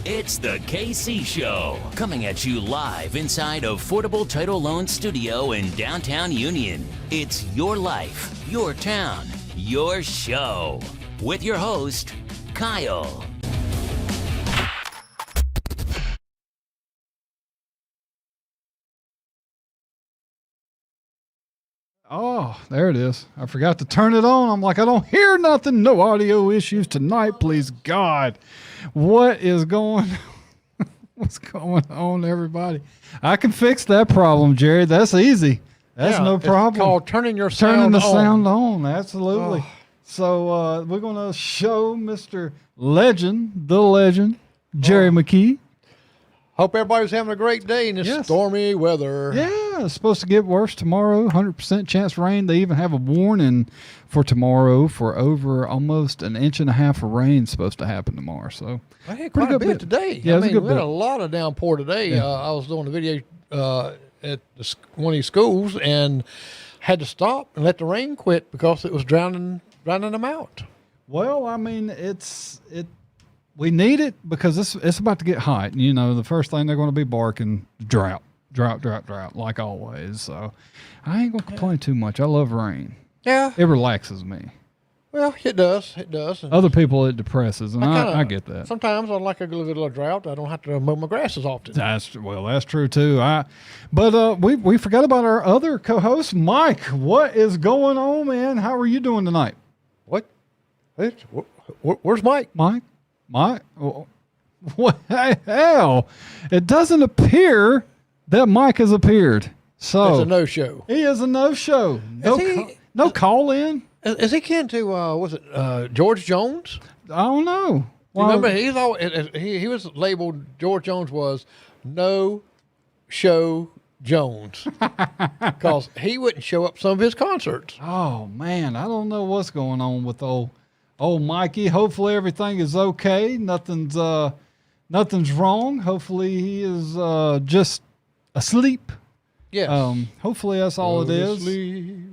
It's the KC Show, coming at you live inside Affordable Title Loan Studio in downtown Union. It's your life, your town, your show. With your host, Kyle. Oh, there it is. I forgot to turn it on. I'm like, I don't hear nothing. No audio issues tonight, please God. What is going What's going on, everybody? I can fix that problem, Jerry. That's easy. That's no problem. It's called turning the sound on. Absolutely. Oh. So we're going to show Mr. the legend, Jerry McKee. Hope everybody's having a great day in this stormy weather. Yeah, it's supposed to get worse tomorrow. 100% chance of rain. They even have a warning for tomorrow for over almost an inch and a half of rain supposed to happen tomorrow. So I had quite a bit today. Yeah, we had a lot of downpour today. Yeah. I was doing a video at one of these schools and had to stop and let the rain quit because it was drowning them out. Well, I mean, we need it because it's about to get hot. You know, the first thing they're going to be barking, drought, like always. So I ain't going to complain too much. I love rain. Yeah. It relaxes me. Well, it does. Other people, it depresses, and I get that. Sometimes I like a little drought. I don't have to mow my grass as often. That's true, too. But we forgot about our other co-host, Mike. What is going on, man? How are you doing tonight? What? Where's Mike? Mike? What the hell? It doesn't appear that Mike has appeared. So it's a no-show. He is a no-show. No call in. Is he kin to was it George Jones? I don't know. Well, remember he was labeled, George Jones was no show Jones because he wouldn't show up some of his concerts. Oh man, I don't know what's going on with old Mikey. Hopefully everything is okay. Nothing's wrong. Hopefully he is just asleep. Yes. Hopefully that's all it is.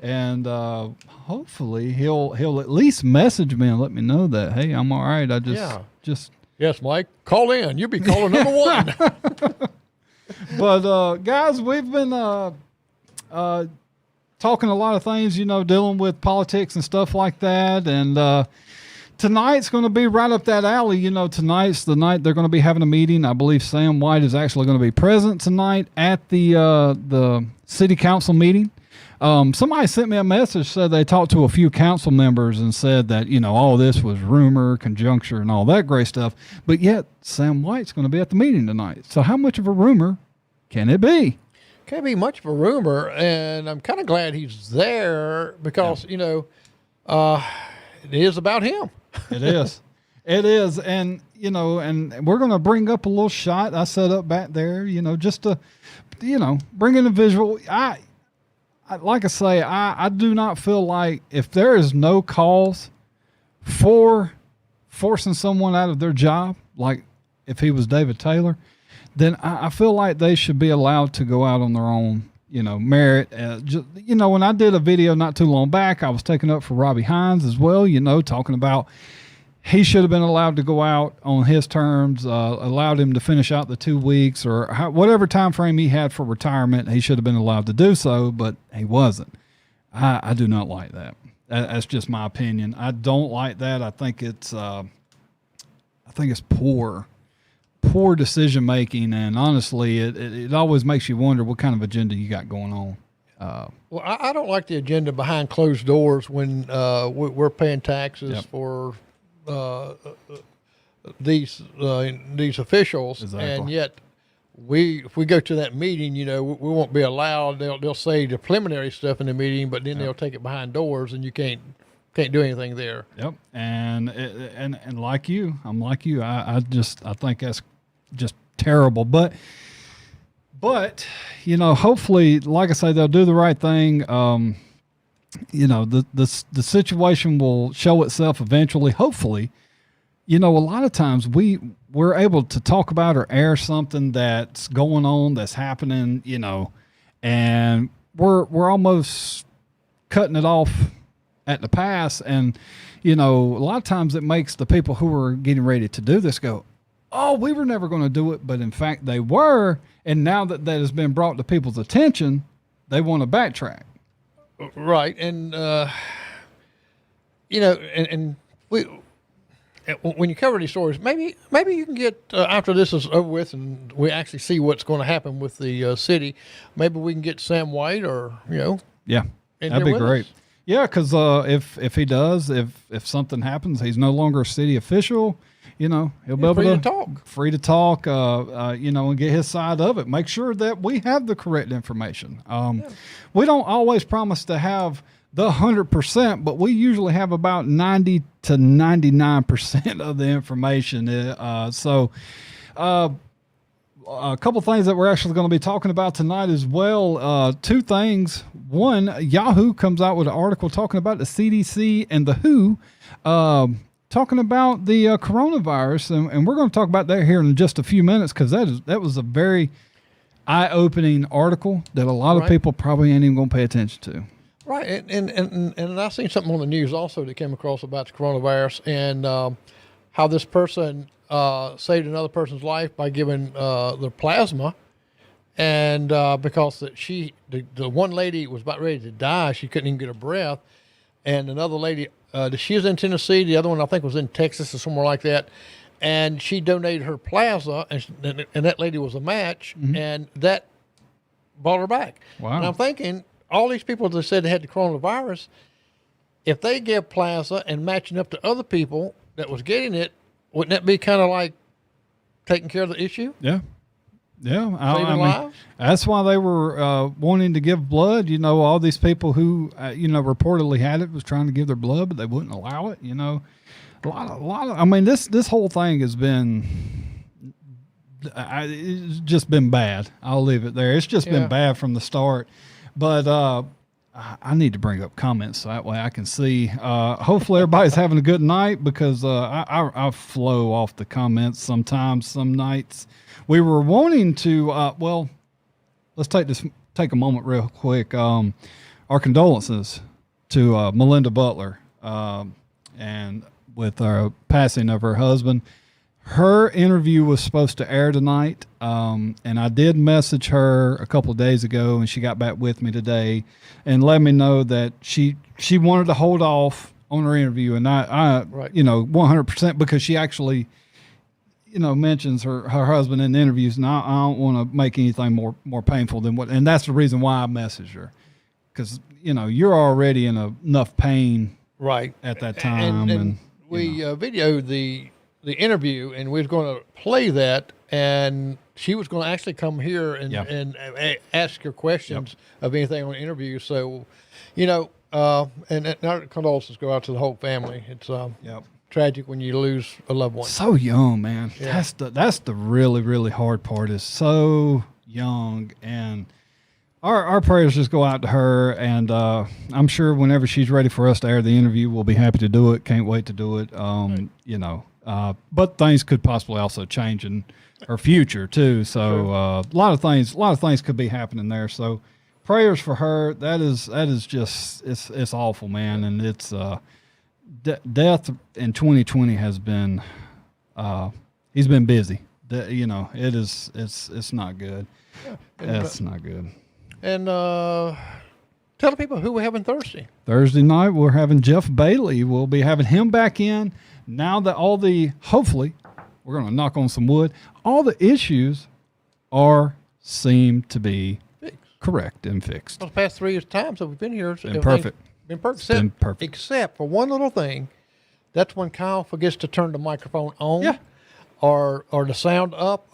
And hopefully he'll at least message me and let me know that, hey, I'm all right. I just yes, Mike, call in. You'll be calling number one. But guys, we've been talking a lot of things, dealing with politics and stuff like that. And tonight's going to be right up that alley. Tonight's the night they're going to be having a meeting. I believe Sam White is actually going to be present tonight at the city council meeting. Somebody sent me a message, said they talked to a few council members and said that, all this was rumor, conjuncture, and all that great stuff. But yet Sam White's going to be at the meeting tonight. So how much of a rumor can it be? Can't be much of a rumor, and I'm kind of glad he's there because, it is about him. It is. It is. And, and we're going to bring up a little shot I set up back there, just to, bring in a visual. Like I say, I do not feel like if there is no cause for forcing someone out of their job, like if he was David Taylor, then I feel like they should be allowed to go out on their own, merit. When I did a video not too long back, I was taking up for Robbie Hines as well, talking about he should have been allowed to go out on his terms, allowed him to finish out the 2 weeks or whatever time frame he had for retirement. He should have been allowed to do so, but he wasn't. I do not like that. That's just my opinion. I don't like that. I think it's poor decision making, and honestly, it always makes you wonder what kind of agenda you got going on. Well, I don't like the agenda behind closed doors when we're paying taxes for these officials, exactly. And yet if we go to that meeting, we won't be allowed. They'll say the preliminary stuff in the meeting, but then they'll take it behind doors, and you can't do anything there. Yep, and like you, I'm like you. I think that's just terrible. But hopefully, like I say, they'll do the right thing. The situation will show itself eventually. Hopefully, a lot of times we're able to talk about or air something that's going on, that's happening, and we're almost cutting it off at the pass. And, a lot of times it makes the people who are getting ready to do this go, oh, we were never going to do it, but in fact they were, and now that has been brought to people's attention, they want to backtrack. Right, and you know, and when you cover these stories, maybe you can get after this is over with, and we actually see what's going to happen with the city. Maybe we can get Sam White, or yeah, that'd be great. Us. Yeah, because if he does, if something happens, he's no longer a city official. He'll be able to talk, free to talk, and get his side of it. Make sure that we have the correct information. We don't always promise to have the 100%, but we usually have about 90 to 99% of the information. So a couple things that we're actually going to be talking about tonight as well. Two things. One, Yahoo comes out with an article talking about the CDC and the WHO, talking about the coronavirus, and we're going to talk about that here in just a few minutes, because that was a very eye-opening article that a lot of people probably ain't even going to pay attention to. Right, and I seen something on the news also that came across about the coronavirus, and how this person saved another person's life by giving their plasma, and because the one lady was about ready to die, she couldn't even get her breath, and another lady, she was in Tennessee, the other one I think was in Texas or somewhere like that, and she donated her plasma, and that lady was a match, and that brought her back. Wow. And I'm thinking, all these people that said they had the coronavirus, if they give plasma and matching up to other people that was getting it, wouldn't that be kind of like taking care of the issue? Yeah. Yeah. Saving lives? That's why they were wanting to give blood. All these people who, reportedly had it was trying to give their blood, but they wouldn't allow it. A lot of, I mean, this whole thing has been, it's just been bad. I'll leave it there. It's just been bad from the start. But I need to bring up comments so that way I can see. Hopefully everybody's having a good night, because I flow off the comments sometimes, some nights. We were wanting to, let's take a moment real quick. Our condolences to Melinda Butler, and with our passing of her husband. Her interview was supposed to air tonight, and I did message her a couple of days ago, and she got back with me today and let me know that she wanted to hold off on her interview, and I 100%, because she actually, mentions her husband in the interviews, and I don't want to make anything more painful than what, and that's the reason why I messaged her, because you're already in enough pain at that time, and we videoed the interview, and we was going to play that, and she was going to actually come here and ask her questions of anything on the interview. So, and our condolences go out to the whole family. It's tragic when you lose a loved one. So young, man. Yeah. That's the really, really hard part, is so young, and our prayers just go out to her, and I'm sure whenever she's ready for us to air the interview, we'll be happy to do it. Can't wait to do it. But things could possibly also change in her future too. So a lot of things could be happening there. So prayers for her. That is just it's awful, man. And it's death in 2020 has been he's been busy. It's not good. It's not good. And tell the people who we're having Thursday. Thursday night we're having Jeff Bailey. We'll be having him back in. Now that hopefully, we're going to knock on some wood, all the issues seem to be correct and fixed. Well, the past 3 years' time, so we've been here. Been perfect. Except for one little thing. That's when Kyle forgets to turn the microphone on, or the sound up.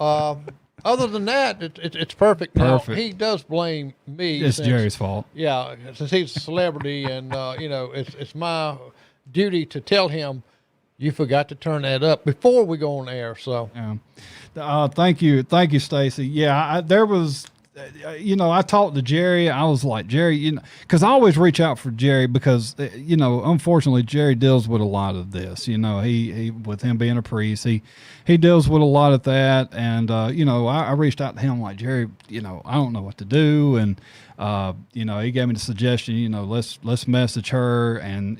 Other than that, it's perfect. Now, he does blame me. It's Jerry's fault. Yeah, since he's a celebrity, and it's my duty to tell him, you forgot to turn that up before we go on air. So, thank you, Stacy. Yeah, there was, I talked to Jerry. I was like, Jerry, because I always reach out for Jerry, because unfortunately Jerry deals with a lot of this. He with him being a priest, he deals with a lot of that, and I reached out to him like, Jerry, I don't know what to do, and he gave me the suggestion, let's message her and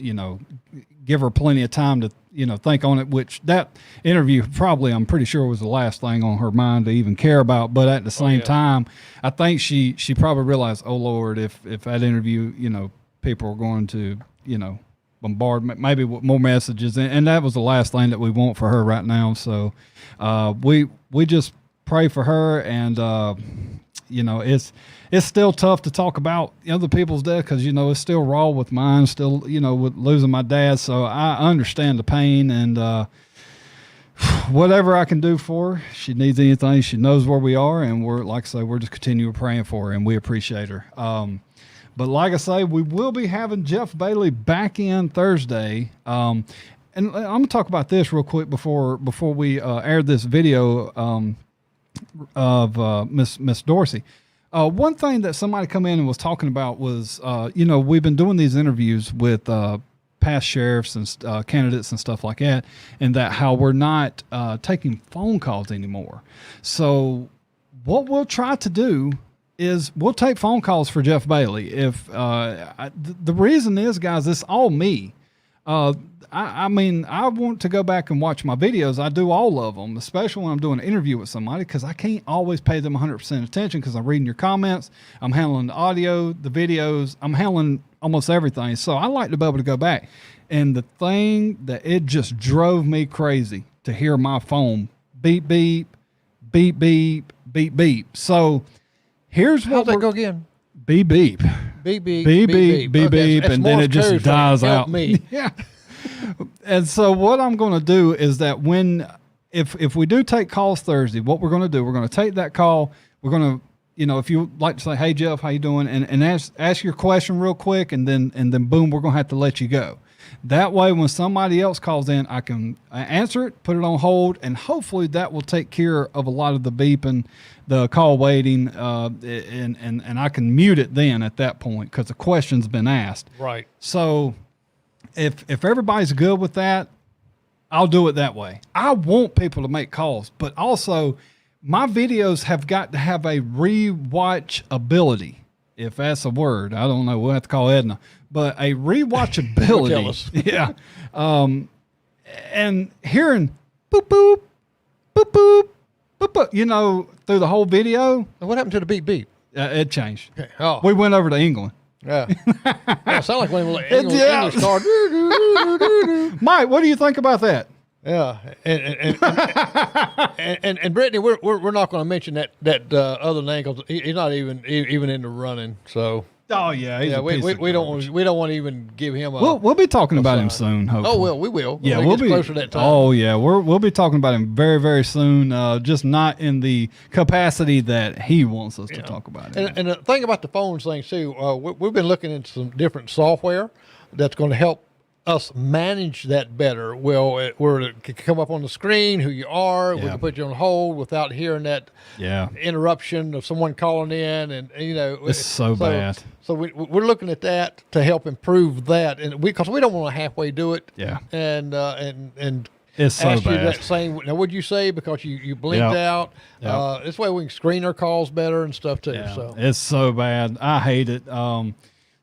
give her plenty of time to, think on it, which that interview probably, I'm pretty sure, was the last thing on her mind to even care about. But at the same time, I think she probably realized, oh, Lord, if that interview, people are going to, bombard maybe with more messages. And that was the last thing that we want for her right now. So we just pray for her. And, it's still tough to talk about other people's death because, it's still raw with mine, still, with losing my dad. So I understand the pain and whatever I can do for her. She needs anything. She knows where we are. And we're, like I say, we're just continuing praying for her and we appreciate her. But like I say, we will be having Jeff Bailey back in Thursday. And I'm going to talk about this real quick before we air this video of Miss Dorsey. One thing that somebody come in and was talking about was, we've been doing these interviews with past sheriffs and candidates and stuff like that, and that how we're not taking phone calls anymore. So what we'll try to do is we'll take phone calls for Jeff Bailey. If the reason is, guys, it's all me. I mean, I want to go back and watch my videos. I do all of them, especially when I'm doing an interview with somebody, because I can't always pay them 100% attention because I'm reading your comments. I'm handling the audio, the videos. I'm handling almost everything. So I like to be able to go back. And the thing that it just drove me crazy to hear my phone beep, beep, beep, beep, beep, beep. So here's what how's that go again? Beep, beep. Beep, beep, beep, beep, beep, beep, and then it just dies out. Me. Yeah. And so what I'm going to do is that if we do take calls Thursday, what we're going to do, we're going to take that call. We're going to, if you like to say, hey, Jeff, how you doing? And ask your question real quick. And then boom, we're going to have to let you go. That way, when somebody else calls in, I can answer it, put it on hold, and hopefully that will take care of a lot of the beeping, the call waiting, and I can mute it then at that point because the question's been asked. Right. So if everybody's good with that, I'll do it that way. I want people to make calls, but also my videos have got to have a rewatch ability. If that's a word, I don't know. We'll have to call Edna, but a rewatchability. Yeah. And hearing boop, boop, boop, boop, boop, boop, through the whole video. What happened to the beep, beep? It changed. Okay. Oh. We went over to England. Yeah. It sounded like when English started. Mike, what do you think about that? Yeah, and Brittany, we're not going to mention that other name because he's not even in the running. So yeah, we don't want to even give him a. We'll be talking about him soon. Hopefully. Oh well, we will. Yeah, we'll be closer to that time. Oh yeah, we'll be talking about him very, very soon. Just not in the capacity that he wants us to talk about it. And the thing about the phones thing too, we've been looking into some different software that's going to help us manage that better. Well, where it can come up on the screen who you are, we can put you on hold without hearing that interruption of someone calling in, and it's so bad. So we're looking at that to help improve that, and because we don't want to halfway do it. Yeah. And it's so ask bad. You that same. Now, what'd you say? Because you blinked out. This way we can screen our calls better and stuff too. Yeah. So it's so bad. I hate it.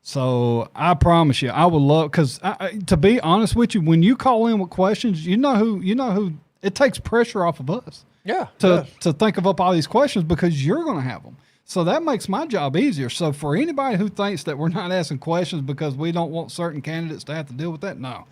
So I promise you, I would love, because to be honest with you, when you call in with questions, you know who it takes pressure off of us. Yeah. To think of up all these questions because you're going to have them. So that makes my job easier. So for anybody who thinks that we're not asking questions because we don't want certain candidates to have to deal with that, no,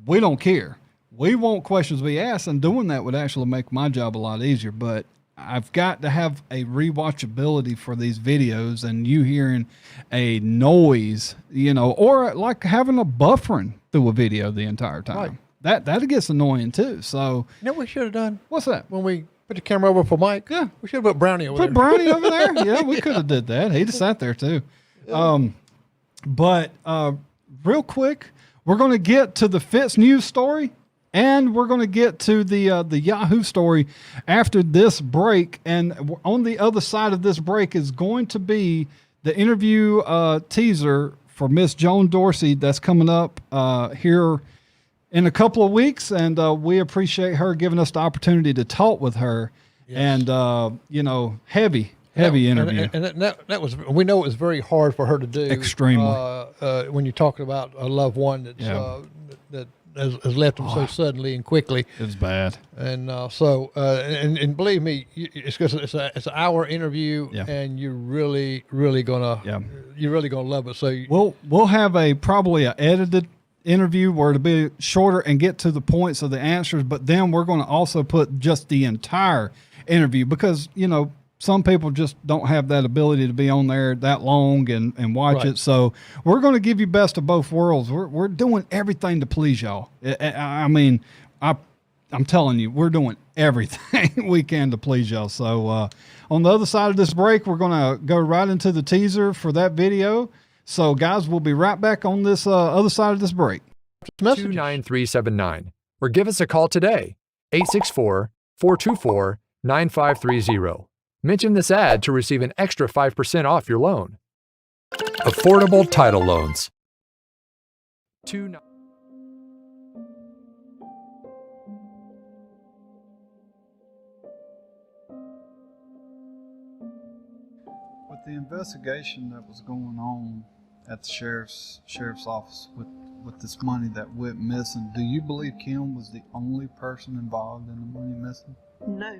we don't care. We want questions to be asked, and doing that would actually make my job a lot easier. But I've got to have a rewatchability for these videos, and you hearing a noise, or like having a buffering through a video the entire time. Right. That gets annoying too. So we should have done. What's that? When we put the camera over for Mike. Yeah, we should have put Brownie over there. Put Brownie over there. Yeah, we could have did that. He'd have sat there too. Yeah. But real quick, we're going to get to the Fitz news story. And we're going to get to the Yahoo story after this break. And on the other side of this break is going to be the interview teaser for Miss Joan Dorsey that's coming up here in a couple of weeks. And we appreciate her giving us the opportunity to talk with her. Yes. And, heavy interview. And that was, we know it was very hard for her to do. Extremely. When you're talking about a loved one that's, that has left them so suddenly and quickly. It's bad. And and believe me, it's an hour interview, and you're really gonna love it. So we'll have probably an edited interview where it'll be shorter and get to the points of the answers, but then we're going to also put just the entire interview, because some people just don't have that ability to be on there that long and watch it. So we're going to give you best of both worlds. We're doing everything to please y'all. I mean, I'm telling you, we're doing everything we can to please y'all. So on the other side of this break, we're going to go right into the teaser for that video. So guys, we'll be right back on this other side of this break. 29379, or give us a call today, 864-424-9530. Mention this ad to receive an extra 5% off your loan. Affordable Title Loans. With the investigation that was going on at the sheriff's office with this money that went missing, do you believe Kim was the only person involved in the money missing? No.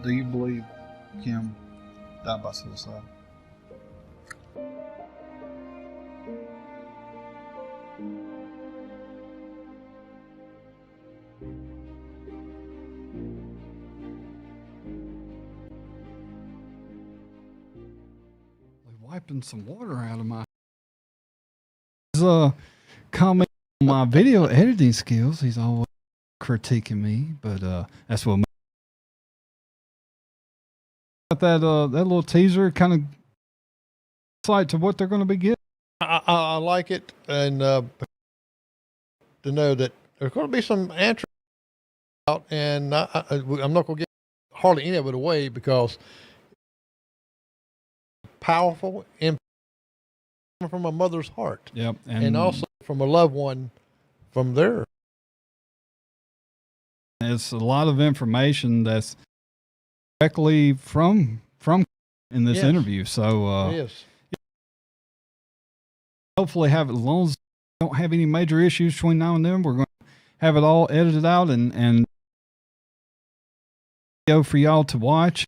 Do you believe Kim died by suicide? Wiping some water out of my comment on my video editing skills. He's always critiquing me, but that's what that little teaser kind of insight to what they're going to be getting. I like it, and to know that there's going to be some answers out, and I'm not going to get hardly any of it away, because powerful and from a mother's heart. Yep, and also from a loved one from there. It's a lot of information that's directly from in this interview. So it is. Hopefully as long as we don't have any major issues between now and then, we're going to have it all edited out and go for y'all to watch.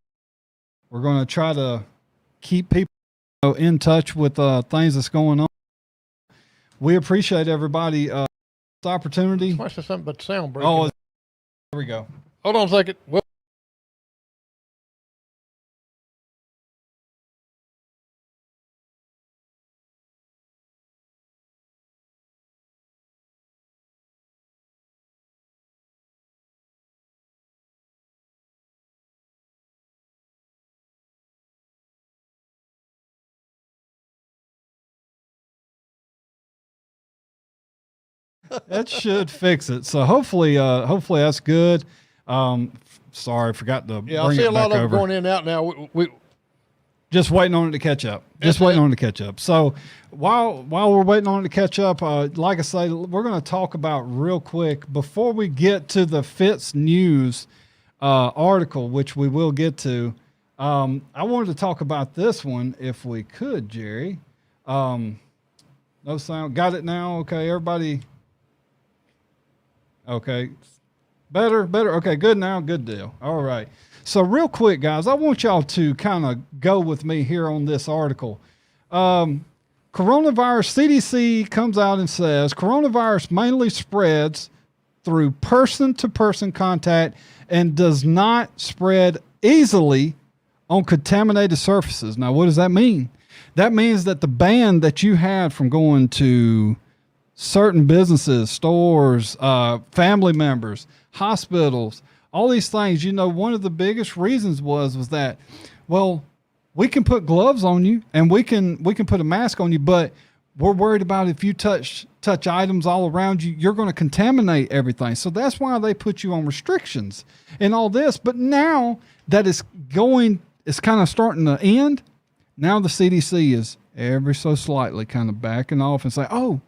We're going to try to keep people in touch with things that's going on. We appreciate everybody this opportunity. Watch something but sound breaking. Oh, there we go. Hold on a second. That should fix it. So hopefully that's good. Sorry, forgot to bring it back over. I see a lot of them going in and out now. We just waiting on it to catch up. So while we're waiting on it to catch up, like I say, we're going to talk about real quick before we get to the Fitz News article, which we will get to. I wanted to talk about this one if we could, Jerry. No sound. Got it now? Okay, everybody. Okay. Better. Okay, good now. Good deal. All right. So real quick, guys, I want y'all to kind of go with me here on this article. Coronavirus, CDC comes out and says coronavirus mainly spreads through person-to-person contact and does not spread easily on contaminated surfaces. Now, what does that mean? That means that the ban that you had from going to certain businesses, stores, family members, hospitals, all these things, one of the biggest reasons was that, well, we can put gloves on you and we can put a mask on you, but we're worried about if you touch items all around you, you're going to contaminate everything. So that's why they put you on restrictions and all this. But now that it's kind of starting to end, Now the CDC is ever so slightly kind of backing off and say, oh,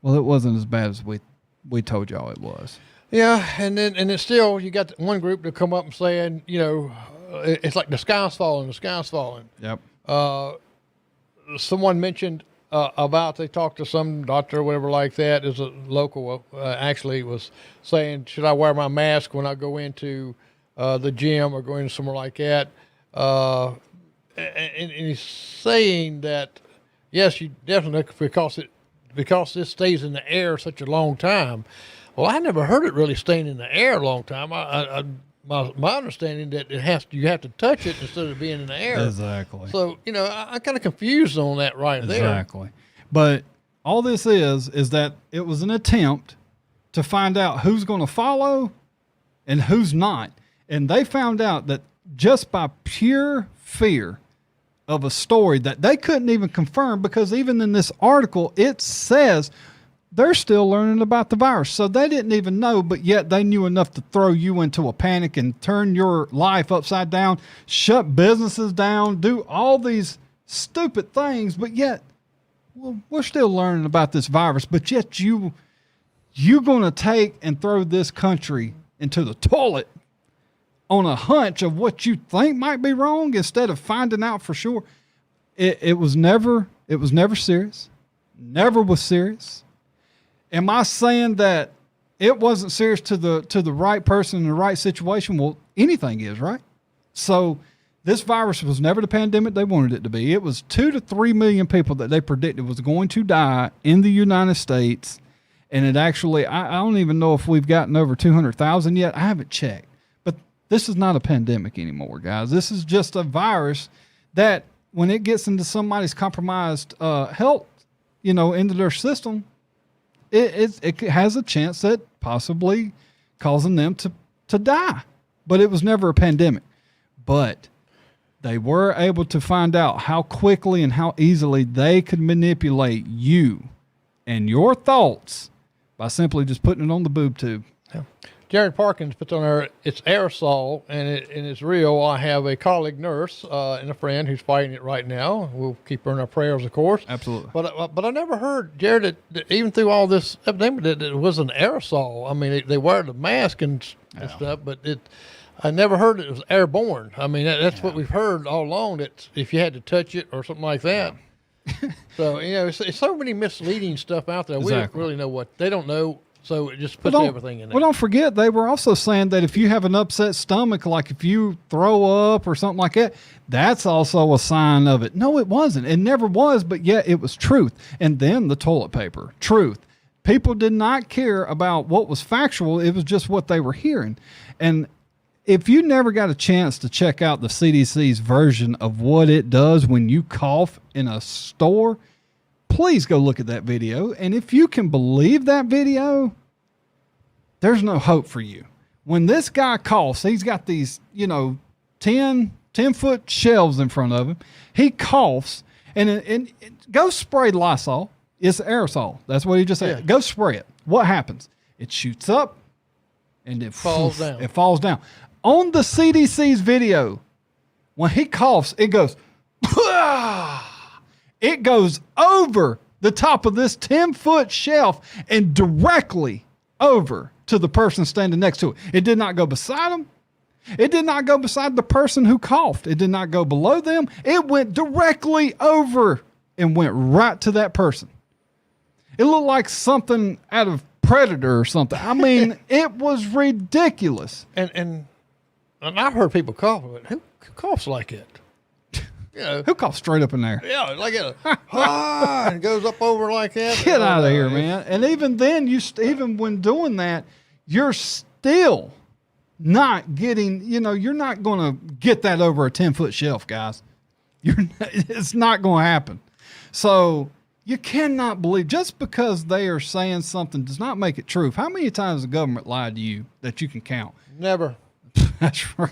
well, it wasn't as bad as we told y'all it was. Yeah, and it's still, you got one group to come up and saying, it's like the sky's falling. Yep. Someone mentioned about, they talked to some doctor or whatever like that, is a local, actually was saying, should I wear my mask when I go into the gym or go into somewhere like that? And he's saying that, yes, you definitely, because this stays in the air such a long time. Well, I never heard it really staying in the air a long time. My understanding that you have to touch it instead of being in the air. Exactly. So, I'm kind of confused on that there. Exactly. But all this is that it was an attempt to find out who's going to follow and who's not. And they found out that just by pure fear of a story that they couldn't even confirm, because even in this article, it says they're still learning about the virus. So they didn't even know, but yet they knew enough to throw you into a panic and turn your life upside down, shut businesses down, do all these stupid things. But yet, well, we're still learning about this virus. But yet you're going to take and throw this country into the toilet on a hunch of what you think might be wrong instead of finding out for sure. It was never serious. Never was serious. Am I saying that it wasn't serious to the right person in the right situation? Well, anything is, right? So this virus was never the pandemic they wanted it to be. It was 2 to 3 million people that they predicted was going to die in the United States. And it actually, I don't even know if we've gotten over 200,000 yet. I haven't checked. But this is not a pandemic anymore, guys. This is just a virus that when it gets into somebody's compromised health, into their system, it has a chance at possibly causing them to die. But it was never a pandemic. But they were able to find out how quickly and how easily they could manipulate you and your thoughts by simply just putting it on the boob tube. Yeah. Jared Parkins puts on there, it's aerosol, and it's real. I have a colleague nurse and a friend who's fighting it right now. We'll keep her in our prayers, of course. Absolutely. But I never heard, Jared, that even through all this epidemic, that it was an aerosol. I mean, they wear the mask and stuff, but I never heard it was airborne. I mean, that's what we've heard all along, that if you had to touch it or something like that. So, it's so many misleading stuff out there. Exactly. We don't really know what, they don't know. So it just puts everything in there. Well, don't forget, they were also saying that if you have an upset stomach, like if you throw up or something like that, that's also a sign of it. No, it wasn't. It never was, but yet it was truth. And then the toilet paper, truth. People did not care about what was factual. It was just what they were hearing. And if you never got a chance to check out the CDC's version of what it does when you cough in a store, please go look at that video. And if you can believe that video, there's no hope for you. When this guy coughs, he's got these, 10-foot shelves in front of him. He coughs and go spray Lysol. It's aerosol. That's what he just said. Yeah. Go spray it. What happens? It shoots up and it falls down. It falls down. On the CDC's video, when he coughs, it goes, it goes over the top of this 10-foot shelf and directly over to the person standing next to it. It did not go beside them. It did not go beside the person who coughed. It did not go below them. It went directly over and went right to that person. It looked like something out of Predator or something. I mean, it was ridiculous. And I've heard people cough, but who coughs like it? Who coughs straight up in there? Yeah, like it, and goes up over like that. Get out of here, man. And even then, even when doing that, you're still not getting, you're not going to get that over a 10-foot shelf, guys. It's not going to happen. So you cannot believe, just because they are saying something does not make it true. How many times the government lied to you that you can count? Never. That's right.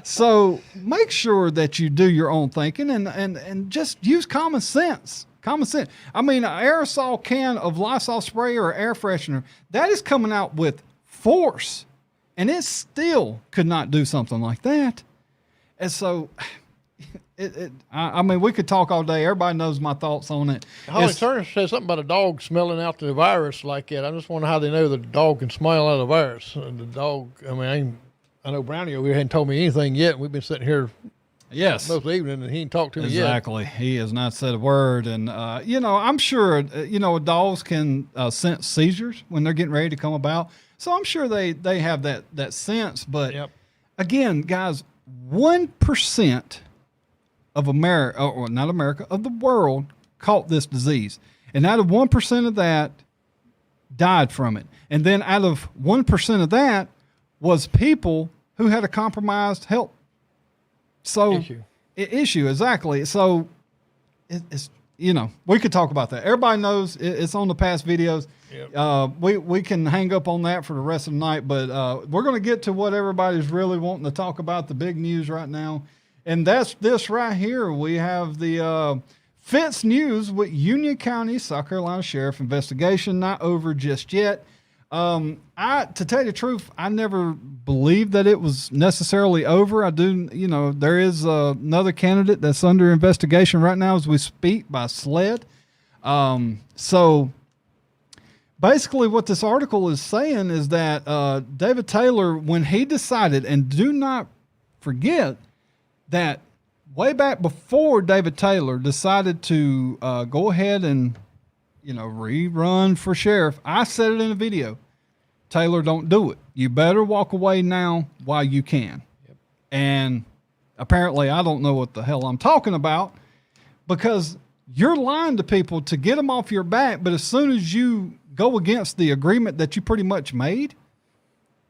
So make sure that you do your own thinking and just use common sense. Common sense. I mean, an aerosol can of Lysol spray or air freshener, that is coming out with force, and it still could not do something like that. And so I mean, we could talk all day. Everybody knows my thoughts on it. Holly Turner said something about a dog smelling out the virus like that. I just wonder how they know the dog can smell out the virus. The dog, I mean, I know Brownie over here hadn't told me anything yet. We've been sitting here most evening, and he ain't talked to me yet. Exactly. He has not said a word. And, I'm sure, dogs can sense seizures when they're getting ready to come about. So I'm sure they have that sense. But, again, guys, 1% of America, or not America, of the world caught this disease. And out of 1% of that died from it. And then out of 1% of that was people who had a compromised health issue, exactly. So it's we could talk about that. Everybody knows it's on the past videos. Yep. We can hang up on that for the rest of the night, but we're going to get to what everybody's really wanting to talk about, the big news right now. And that's this right here. We have the Fitz News with Union County, South Carolina Sheriff investigation not over just yet. To tell you the truth, I never believed that it was necessarily over. I do, there is another candidate that's under investigation right now as we speak by SLED. So basically what this article is saying is that David Taylor, when he decided, and do not forget that way back before David Taylor decided to go ahead and rerun for sheriff, I said it in a video. Taylor, don't do it. You better walk away now while you can. Yep. And apparently I don't know what the hell I'm talking about, because you're lying to people to get them off your back. But as soon as you go against the agreement that you pretty much made,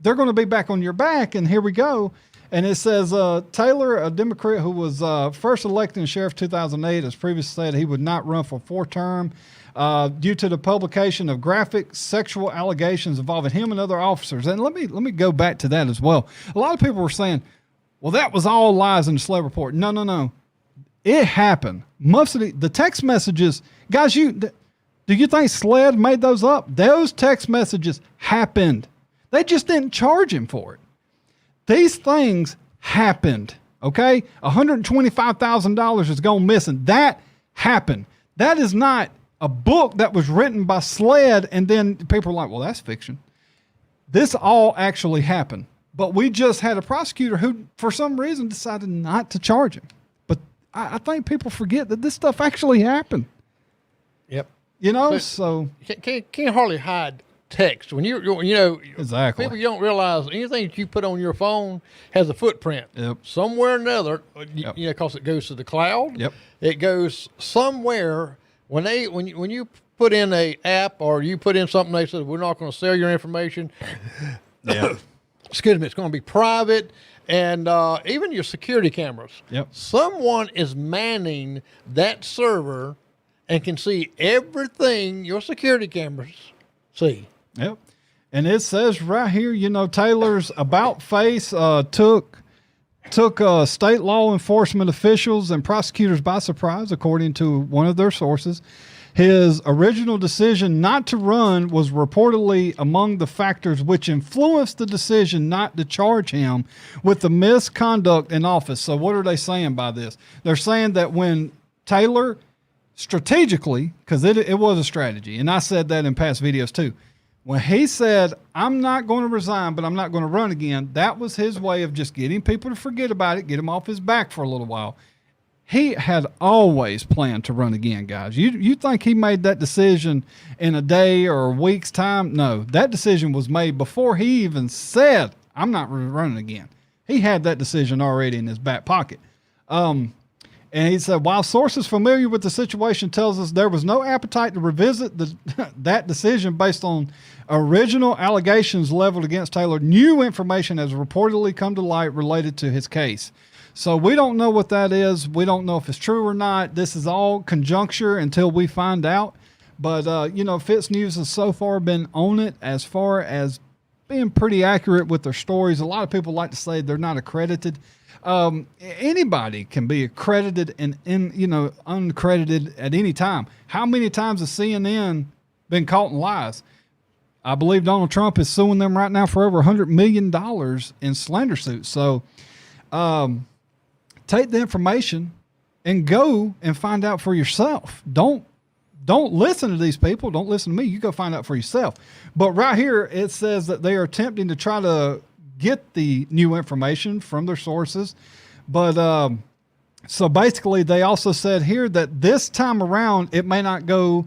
they're going to be back on your back. And here we go. And it says, Taylor, a Democrat who was first elected in sheriff 2008, has previously said he would not run for 4th term due to the publication of graphic sexual allegations involving him and other officers. And let me go back to that as well. A lot of people were saying, well, that was all lies in the SLED report. No. It happened. Most of the text messages, guys, do you think SLED made those up? Those text messages happened. They just didn't charge him for it. These things happened, okay? $125,000 is gone missing. That happened. That is not a book that was written by SLED and then people are like, well, that's fiction. This all actually happened. But we just had a prosecutor who, for some reason, decided not to charge him. But I think people forget that this stuff actually happened. Yep. So can't hardly hide text when exactly. People, you don't realize anything that you put on your phone has a footprint somewhere or another. Because it goes to the cloud. Yep. It goes somewhere. When you put in a app or you put in something, they said we're not going to sell your information. Yeah. Excuse me. It's going to be private, and even your security cameras. Yep. Someone is manning that server and can see everything your security cameras see. Yep. And it says right here, Taylor's about face took state law enforcement officials and prosecutors by surprise, according to one of their sources. His original decision not to run was reportedly among the factors which influenced the decision not to charge him with the misconduct in office. So what are they saying by this? They're saying that when Taylor strategically, because it was a strategy, and I said that in past videos too, when he said, I'm not going to resign, but I'm not going to run again, that was his way of just getting people to forget about it, get him off his back for a little while. He had always planned to run again, guys. You think he made that decision in a day or a week's time? No, that decision was made before he even said, I'm not running again. He had that decision already in his back pocket. And he said, while sources familiar with the situation tells us there was no appetite to revisit that decision based on original allegations leveled against Taylor, new information has reportedly come to light related to his case. So we don't know what that is. We don't know if it's true or not. This is all conjecture until we find out. But, Fitz News has so far been on it as far as being pretty accurate with their stories. A lot of people like to say they're not accredited. Anybody can be accredited and uncredited at any time. How many times has CNN been caught in lies? I believe Donald Trump is suing them right now for over $100 million in slander suits. So, take the information and go and find out for yourself. Don't listen to these people. Don't listen to me. You go find out for yourself. But right here, it says that they are attempting to try to get the new information from their sources. But so basically, they also said here that this time around, it may not go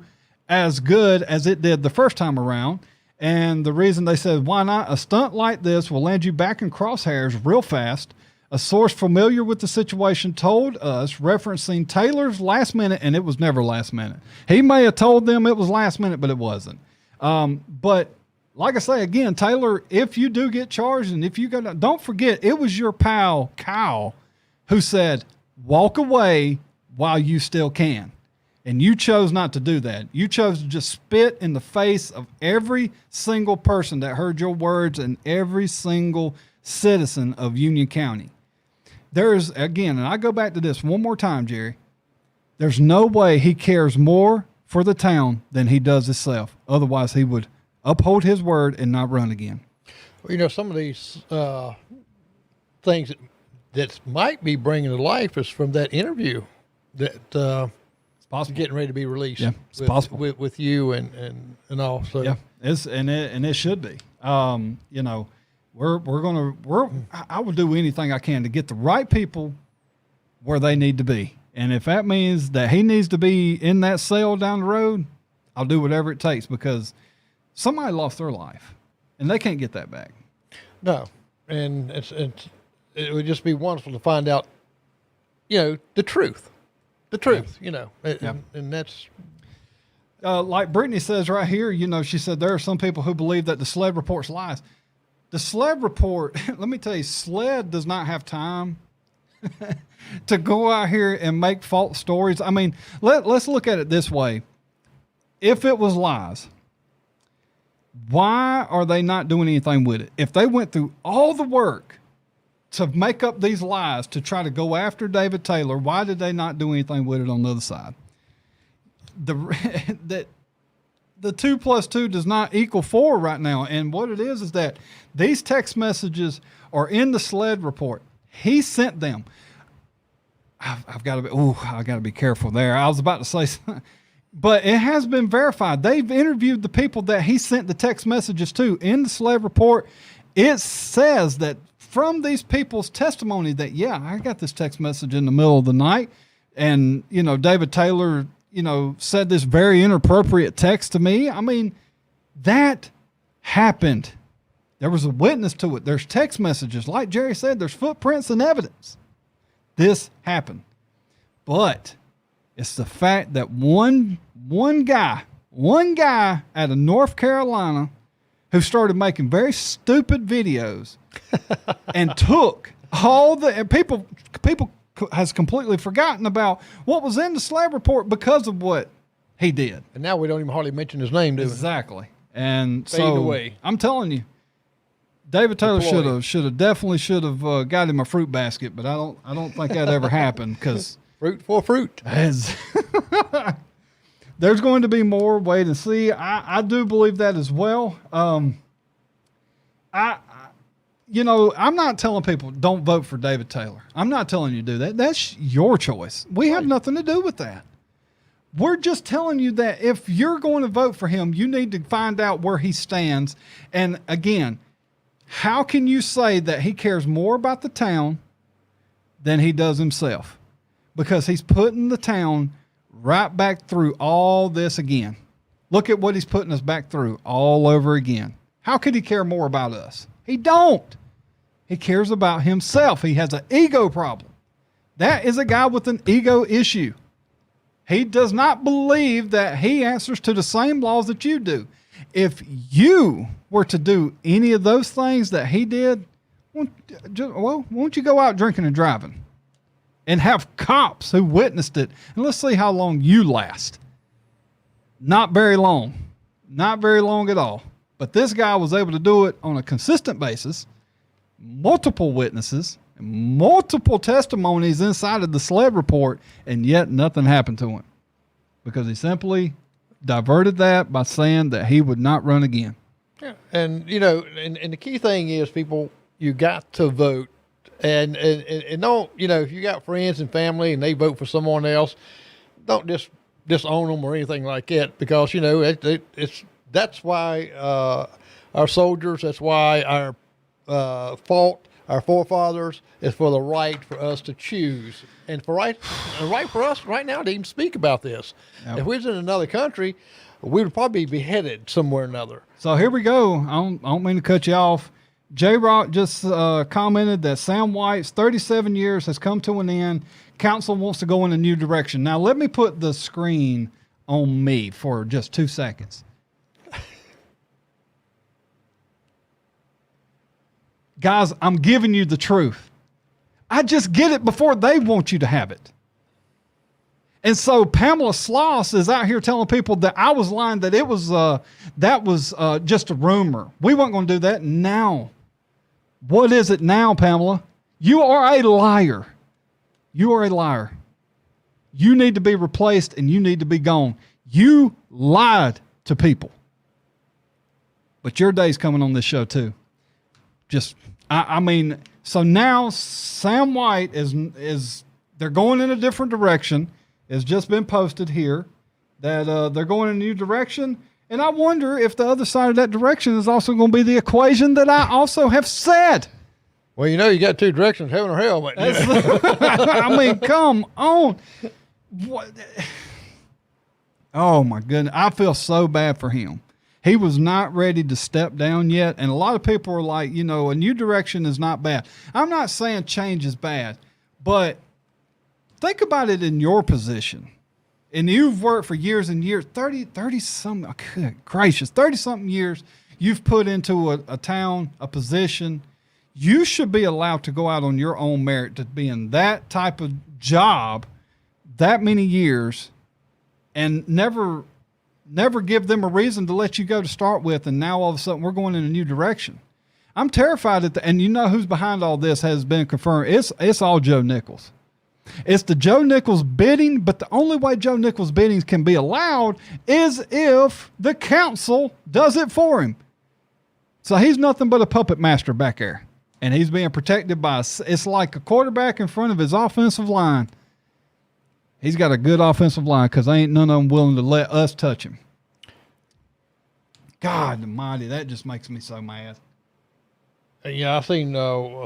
as good as it did the first time around. And the reason they said, why not? A stunt like this will land you back in crosshairs real fast. A source familiar with the situation told us, referencing Taylor's last minute, and it was never last minute. He may have told them it was last minute, but it wasn't. But like I say, again, Taylor, if you do get charged and if you go, don't forget, it was your pal, Kyle, who said, walk away while you still can. And you chose not to do that. You chose to just spit in the face of every single person that heard your words and every single citizen of Union County. There's, again, and I go back to this one more time, Jerry, there's no way he cares more for the town than he does himself. Otherwise, he would uphold his word and not run again. Well, you know, some of these things that might be bringing to life is from that interview that it's possible. Getting ready to be released. Yeah, it's possible. With you and all. So yeah, it should be. You know, I would do anything I can to get the right people where they need to be. And if that means that he needs to be in that cell down the road, I'll do whatever it takes, because somebody lost their life and they can't get that back. No. And it would just be wonderful to find out, you know, the truth, you know, and that's, like Brittany says right here, you know, she said there are some people who believe that the SLED report's lies. The SLED report, let me tell you, SLED does not have time to go out here and make false stories. I mean, let's look at it this way. If it was lies, why are they not doing anything with it? If they went through all the work to make up these lies to try to go after David Taylor, why did they not do anything with it on the other side? The 2 + 2 does not equal 4 right now. And what it is that these text messages are in the SLED report. He sent them. I've got to be careful there. I was about to say something, but it has been verified. They've interviewed the people that he sent the text messages to in the SLED report. It says that from these people's testimony that, yeah, I got this text message in the middle of the night, and, you know, David Taylor, you know, said this very inappropriate text to me. I mean, that happened. There was a witness to it. There's text messages. Like Jerry said, there's footprints and evidence. This happened. But it's the fact that one guy out of North Carolina who started making very stupid videos and took all the people has completely forgotten about what was in the SLED report because of what he did. And now we don't even hardly mention his name, do we? Exactly. And Fade so away. I'm telling you, David Taylor should have definitely got him a fruit basket, but I don't think that ever happened, because fruit for fruit. There's going to be more. Wait and see. I do believe that as well. You know, I'm not telling people don't vote for David Taylor. I'm not telling you to do that. That's your choice. We have nothing to do with that. We're just telling you that if you're going to vote for him, you need to find out where he stands. And again, how can you say that he cares more about the town than he does himself? Because he's putting the town right back through all this again. Look at what he's putting us back through all over again. How could he care more about us? He don't. He cares about himself. He has an ego problem. That is a guy with an ego issue. He does not believe that he answers to the same laws that you do. If you were to do any of those things that he did, won't you go out drinking and driving and have cops who witnessed it? And let's see how long you last. Not very long. Not very long at all. But this guy was able to do it on a consistent basis, multiple witnesses, multiple testimonies inside of the SLED report, and yet nothing happened to him because he simply diverted that by saying that he would not run again. Yeah. And, you know, and the key thing is, people, you got to vote And don't, if you got friends and family and they vote for someone else, don't just disown them or anything like that, because, that's why our soldiers, that's why our our forefathers is for the right for us to choose, and right for us right now to even speak about this. Yep. If we was in another country, we would probably be beheaded somewhere or another. So here we go. I don't mean to cut you off. J-Rock just commented that Sam White's 37 years has come to an end. Council wants to go in a new direction. Now, let me put the screen on me for just 2 seconds. Guys, I'm giving you the truth. I just get it before they want you to have it. And so Pamela Sloss is out here telling people that I was lying, that it was just a rumor. We weren't going to do that. Now, what is it now, Pamela? You are a liar. You are a liar. You need to be replaced and you need to be gone. You lied to people. But your day's coming on this show too. So now Sam White is they're going in a different direction. It's just been posted here that they're going in a new direction. And I wonder if the other side of that direction is also going to be the equation that I also have said. Well, you got two directions, heaven or hell. But I mean, come on. What? Oh, my goodness. I feel so bad for him. He was not ready to step down yet. And a lot of people are like, a new direction is not bad. I'm not saying change is bad, but think about it in your position. And you've worked for years and years, 30-something, good gracious, 30-something years you've put into a town, a position. You should be allowed to go out on your own merit to be in that type of job that many years and never give them a reason to let you go to start with. And now all of a sudden we're going in a new direction. I'm terrified and you know who's behind all this has been confirmed. It's all Joe Nichols. It's the Joe Nichols bidding, but the only way Joe Nichols biddings can be allowed is if the council does it for him. So he's nothing but a puppet master back there. And he's being protected by, it's like a quarterback in front of his offensive line. He's got a good offensive line because ain't none of them willing to let us touch him. God almighty, that just makes me so mad. Yeah, I seen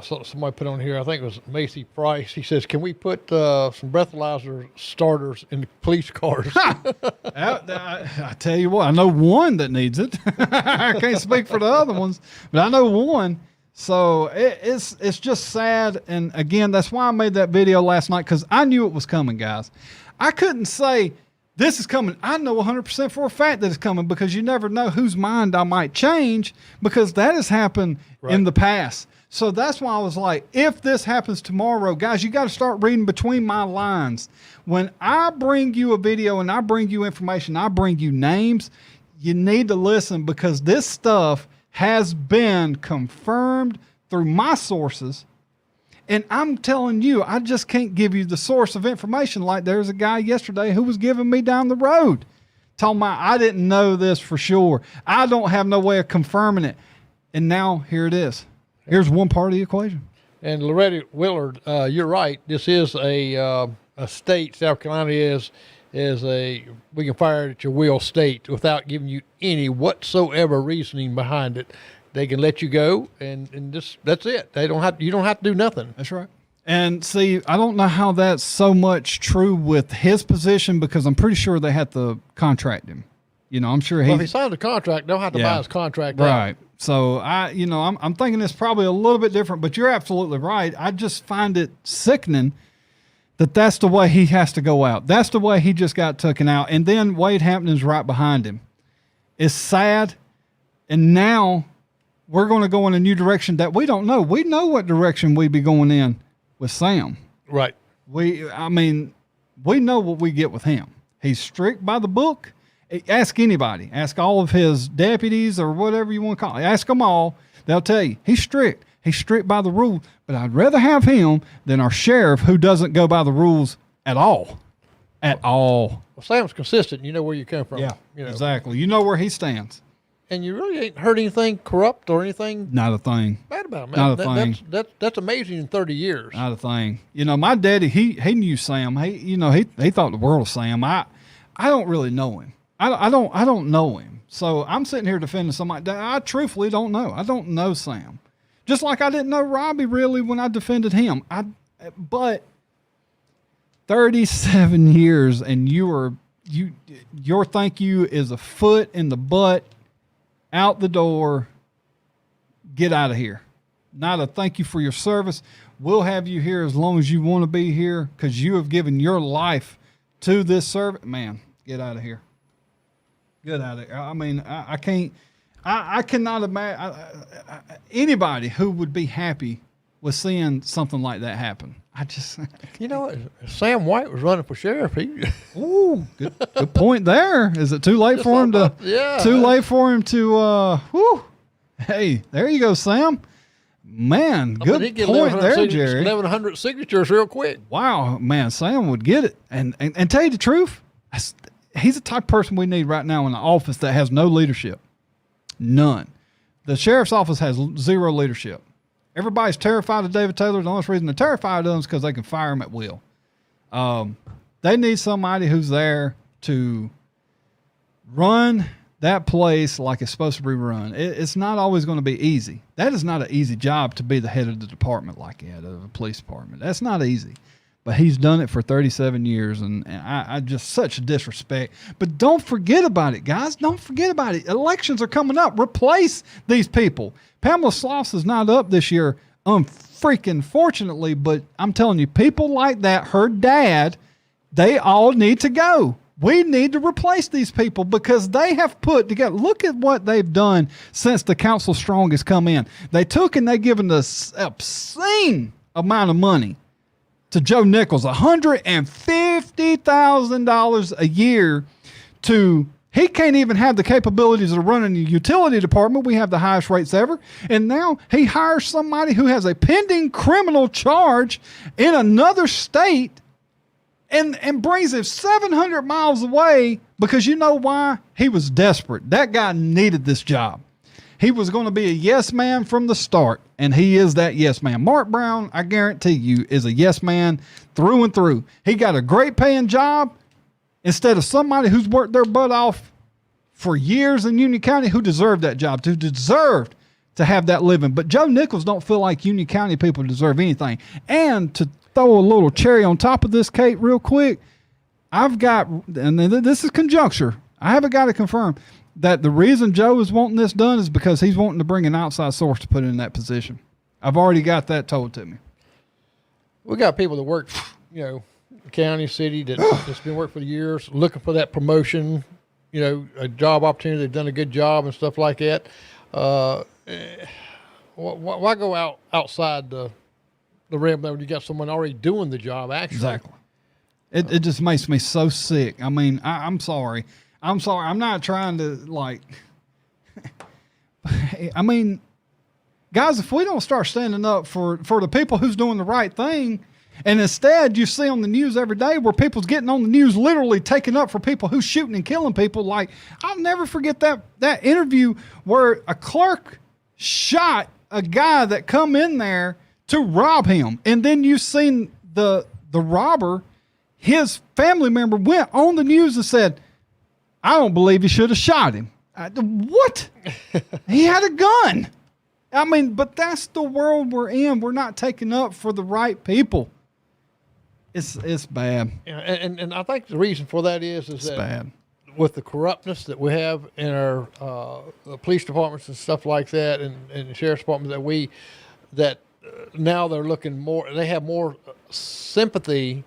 somebody put on here, I think it was Macy Price. He says, can we put some breathalyzer starters in the police cars? I tell you what, I know one that needs it. I can't speak for the other ones, but I know one. So it's just sad. And again, that's why I made that video last night, because I knew it was coming, guys. I couldn't say this is coming. I know 100% for a fact that it's coming, because you never know whose mind I might change, because that has happened in the past. So that's why I was like, if this happens tomorrow, guys, you got to start reading between my lines. When I bring you a video and I bring you information, I bring you names, you need to listen, because this stuff has been confirmed through my sources. And I'm telling you, I just can't give you the source of information. Like there's a guy yesterday who was giving me down the road, talking about I didn't know this for sure. I don't have no way of confirming it. And now here it is. Here's one part of the equation. And Loretta Willard, you're right. This is a state. South Carolina is we can fire it at your will state without giving you any whatsoever reasoning behind it. They can let you go, and that's it. You don't have to do nothing. That's right. And see, I don't know how that's so much true with his position, because I'm pretty sure they had to contract him. I'm sure if he signed a contract, they'll have to buy his contract right out. So I'm thinking it's probably a little bit different, but you're absolutely right. I just find it sickening that that's the way he has to go out. That's the way he just got taken out. And then Wade Hampton's right behind him. It's sad. And now we're going to go in a new direction that we don't know. We know what direction we'd be going in with Sam. Right. We know what we get with him. He's strict by the book. Ask anybody. Ask all of his deputies or whatever you want to call it. Ask them all. They'll tell you he's strict. He's strict by the rules. But I'd rather have him than our sheriff, who doesn't go by the rules at all. At all. Well, Sam's consistent. You know where you come from. Yeah, exactly. You know where he stands. and you really ain't heard anything corrupt or anything Not a thing. bad about him. Not a thing. That's amazing in 30 years. Not a thing. My daddy, he knew Sam. He thought the world of Sam. I don't really know him. I don't know him. So I'm sitting here defending somebody that I truthfully don't know. I don't know Sam. Just like I didn't know Robbie really when I defended him. But 37 years and your thank you is a foot in the butt, out the door, get out of here. Not a thank you for your service. We'll have you here as long as you want to be here because you have given your life to this service. Man, get out of here. Get out of here. I mean, I can't, I cannot imagine anybody who would be happy with seeing something like that happen. Sam White was running for sheriff. Ooh, good point there. Is it too late for him to? Yeah. Too late for him to. Hey, there you go, Sam. Man, good point there, Jerry. 1,100 signatures real quick. Wow, man, Sam would get it. And tell you the truth, he's the type of person we need right now in the office that has no leadership. None. The sheriff's office has zero leadership. Everybody's terrified of David Taylor. The only reason they're terrified of him is because they can fire him at will. They need somebody who's there to run that place like it's supposed to be run. It's not always going to be easy. That is not an easy job to be the head of the department like that, of a police department. That's not easy. But he's done it for 37 years, and I just such disrespect. But don't forget about it, guys. Don't forget about it. Elections are coming up. Replace these people. Pamela Sloss is not up this year, unfreaking fortunately, but I'm telling you, people like that, her dad, they all need to go. We need to replace these people because they have put together. Look at what they've done since the Council Strong has come in. They took and they given us an obscene amount of money to Joe Nichols, $150,000 a year he can't even have the capabilities of running the utility department. We have the highest rates ever. And now he hires somebody who has a pending criminal charge in another state and brings him 700 miles away because you know why? He was desperate. That guy needed this job. He was going to be a yes man from the start, and he is that yes man. Mark Brown, I guarantee you, is a yes man through and through. He got a great paying job instead of somebody who's worked their butt off for years in Union County who deserved that job, who deserved to have that living. But Joe Nichols don't feel like Union County people deserve anything. And to throw a little cherry on top of this, Kate, real quick, I've got, and this is conjecture, I haven't got to confirm, that the reason Joe is wanting this done is because he's wanting to bring an outside source to put in that position. I've already got that told to me. We got people that work, county, city, that's been working for years, looking for that promotion, a job opportunity. They've done a good job and stuff like that. Why go outside the realm when you got someone already doing the job, actually? Exactly. It just makes me so sick. I mean, I'm sorry. I'm sorry. I'm not trying to I mean, guys, if we don't start standing up for the people who's doing the right thing, and instead you see on the news every day where people's getting on the news literally taking up for people who's shooting and killing people. I'll never forget that interview where a clerk shot a guy that come in there to rob him. And then you seen the robber, his family member went on the news and said, I don't believe he should have shot him. What? He had a gun. I mean, but that's the world we're in. We're not taking up for the right people. It's bad. Yeah, and I think the reason for that is that bad. With the corruptness that we have in our police departments and stuff like that, and the sheriff's department, now they're looking more. They have more sympathy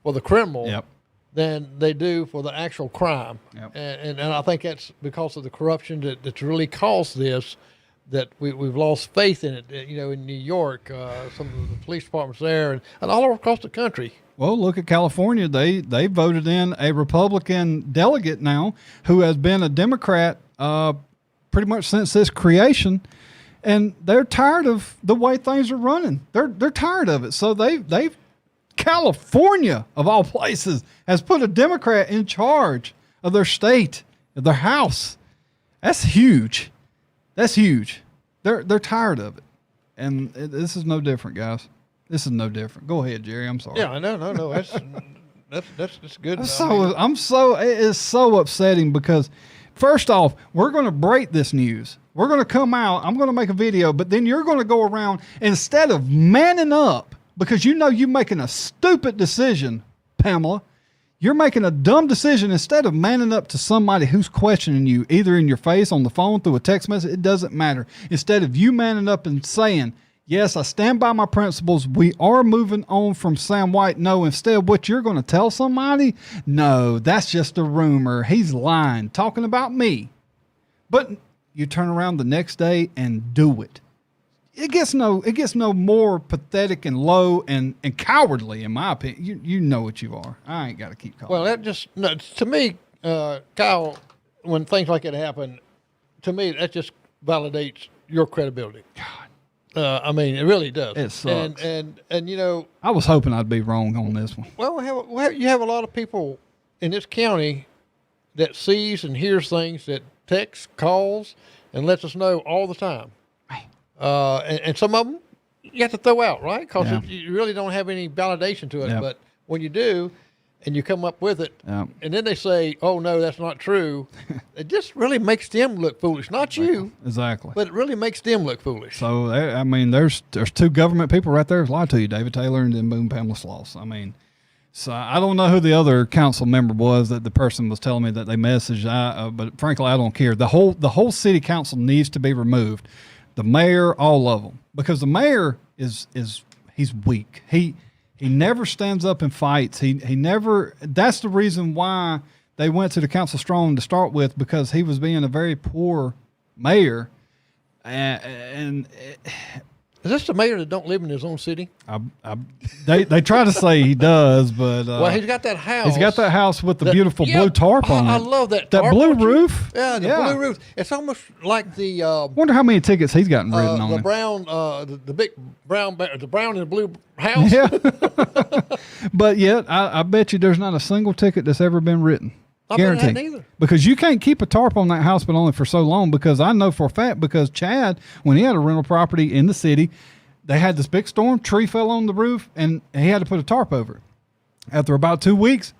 for the criminal. Yep. Than they do for the actual crime. Yep. And I think that's because of the corruption that's really caused this, that we've lost faith in it. In New York, some of the police departments there, and all across the country. Well, look at California. They voted in a Republican delegate now who has been a Democrat pretty much since its creation, and they're tired of the way things are running. They're tired of it. So they've California, of all places, has put a Democrat in charge of their state, of their house. That's huge. That's huge. They're tired of it, and this is no different, guys. This is no different. Go ahead, Jerry. I'm sorry. Yeah, no. That's good. It is so upsetting because, first off, we're going to break this news. We're going to come out. I'm going to make a video, but then you're going to go around instead of manning up because you know you're making a stupid decision, Pamela. You're making a dumb decision instead of manning up to somebody who's questioning you, either in your face, on the phone, through a text message. It doesn't matter. Instead of you manning up and saying, yes, I stand by my principles. We are moving on from Sam White. No, instead, what you're going to tell somebody? No, that's just a rumor. He's lying, talking about me. But you turn around the next day and do it. It gets no more pathetic and low and cowardly, in my opinion. You know what you are. I ain't got to keep calling. Well, that just, no, to me, Kyle, when things like that happen, to me, that just validates your credibility. God. I mean, it really does. It sucks. And you know, I was hoping I'd be wrong on this one. Well, you have a lot of people in this county that sees and hears things, that texts, calls, and lets us know all the time. And some of them you have to throw out, right? Because you really don't have any validation to it. Yeah. But when you do, and you come up with it, Yeah. and then they say, "Oh no, that's not true," it just really makes them look foolish. Not you, Exactly. but it really makes them look foolish. So, I mean, there's two government people right there who lied to you, David Taylor and then boom, Pamela Sloss. I mean, so I don't know who the other council member was that the person was telling me that they messaged. But frankly, I don't care. The whole city council needs to be removed. The mayor, all of them, because the mayor he's weak. He never stands up and fights. He never. That's the reason why they went to the council strong to start with, because he was being a very poor mayor, and Is this the mayor that don't live in his own city? they try to say he does, but Well, he's got that house. he's got that house with the beautiful blue tarp on it. I love that That tarp, blue don't you? roof. Yeah, the blue roof. It's almost like the Wonder how many tickets he's gotten written on the it. brown, the big brown, the brown and blue house. Yeah, but yet I bet you there's not a single ticket that's ever been written. I bet it Guaranteed. hadn't either. Because you can't keep a tarp on that house, but only for so long. Because I know for a fact, because Chad, when he had a rental property in the city, they had this big storm, tree fell on the roof, and he had to put a tarp over it. After about 2 weeks,